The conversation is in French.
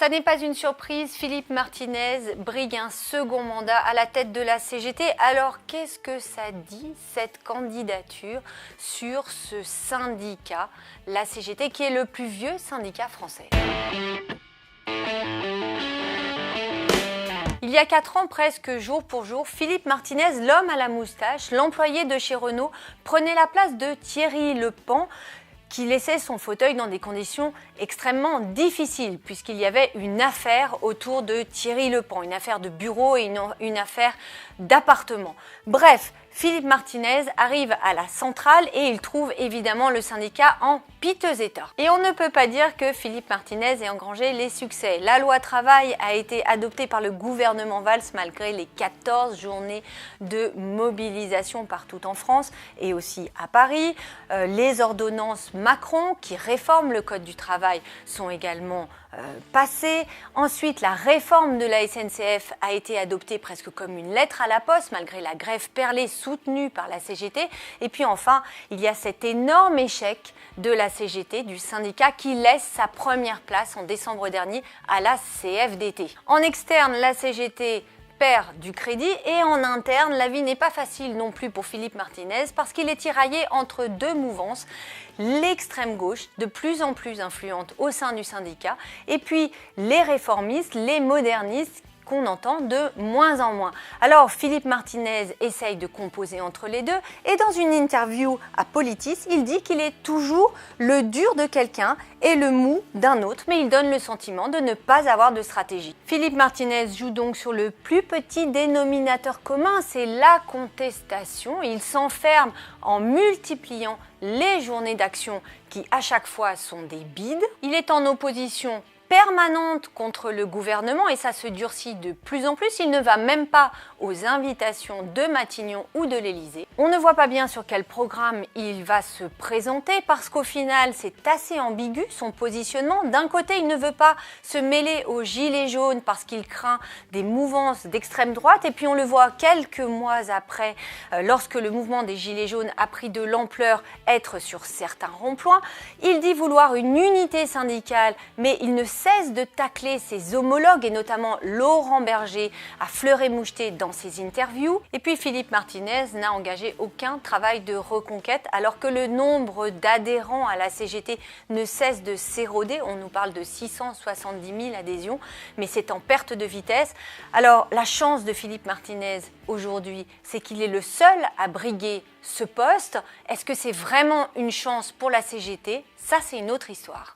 Ça n'est pas une surprise, Philippe Martinez brigue un second mandat à la tête de la CGT. Alors qu'est-ce que ça dit, cette candidature, sur ce syndicat, la CGT, qui est le plus vieux syndicat français ? Il y a 4 ans, presque jour pour jour, Philippe Martinez, l'homme à la moustache, l'employé de chez Renault, prenait la place de Thierry Lepan, qui laissait son fauteuil dans des conditions extrêmement difficiles, puisqu'il y avait une affaire autour de Thierry Lepan, une affaire de bureau et une affaire d'appartement. Bref, Philippe Martinez arrive à la centrale et il trouve évidemment le syndicat en piteux état. Et on ne peut pas dire que Philippe Martinez ait engrangé les succès. La loi travail a été adoptée par le gouvernement Valls malgré les 14 journées de mobilisation partout en France et aussi à Paris. Les ordonnances Macron qui réforment le code du travail sont également passées. Ensuite, la réforme de la SNCF a été adoptée presque comme une lettre à la poste malgré la grève perlée soutenue par la CGT. Et puis enfin, il y a cet énorme échec de la CGT, du syndicat, qui laisse sa première place en décembre dernier à la CFDT. En externe, la CGT perd du crédit et en interne, la vie n'est pas facile non plus pour Philippe Martinez parce qu'il est tiraillé entre deux mouvances, l'extrême gauche, de plus en plus influente au sein du syndicat, et puis les réformistes, les modernistes, qu'on entend de moins en moins. Alors Philippe Martinez essaye de composer entre les deux et dans une interview à Politis, il dit qu'il est toujours le dur de quelqu'un et le mou d'un autre, mais il donne le sentiment de ne pas avoir de stratégie. Philippe Martinez joue donc sur le plus petit dénominateur commun, c'est la contestation. Il s'enferme en multipliant les journées d'action qui à chaque fois sont des bides. Il est en opposition permanente contre le gouvernement et ça se durcit de plus en plus. Il ne va même pas aux invitations de Matignon ou de l'Élysée. On ne voit pas bien sur quel programme il va se présenter parce qu'au final, c'est assez ambigu son positionnement. D'un côté, il ne veut pas se mêler aux gilets jaunes parce qu'il craint des mouvances d'extrême droite et puis on le voit quelques mois après, lorsque le mouvement des gilets jaunes a pris de l'ampleur, être sur certains ronds-points. Il dit vouloir une unité syndicale, mais il ne cesse de tacler ses homologues et notamment Laurent Berger à fleur et moucheté dans ses interviews. Et puis Philippe Martinez n'a engagé aucun travail de reconquête alors que le nombre d'adhérents à la CGT ne cesse de s'éroder. On nous parle de 670 000 adhésions, mais c'est en perte de vitesse. Alors la chance de Philippe Martinez aujourd'hui, c'est qu'il est le seul à briguer ce poste. Est-ce que c'est vraiment une chance pour la CGT ? Ça, c'est une autre histoire.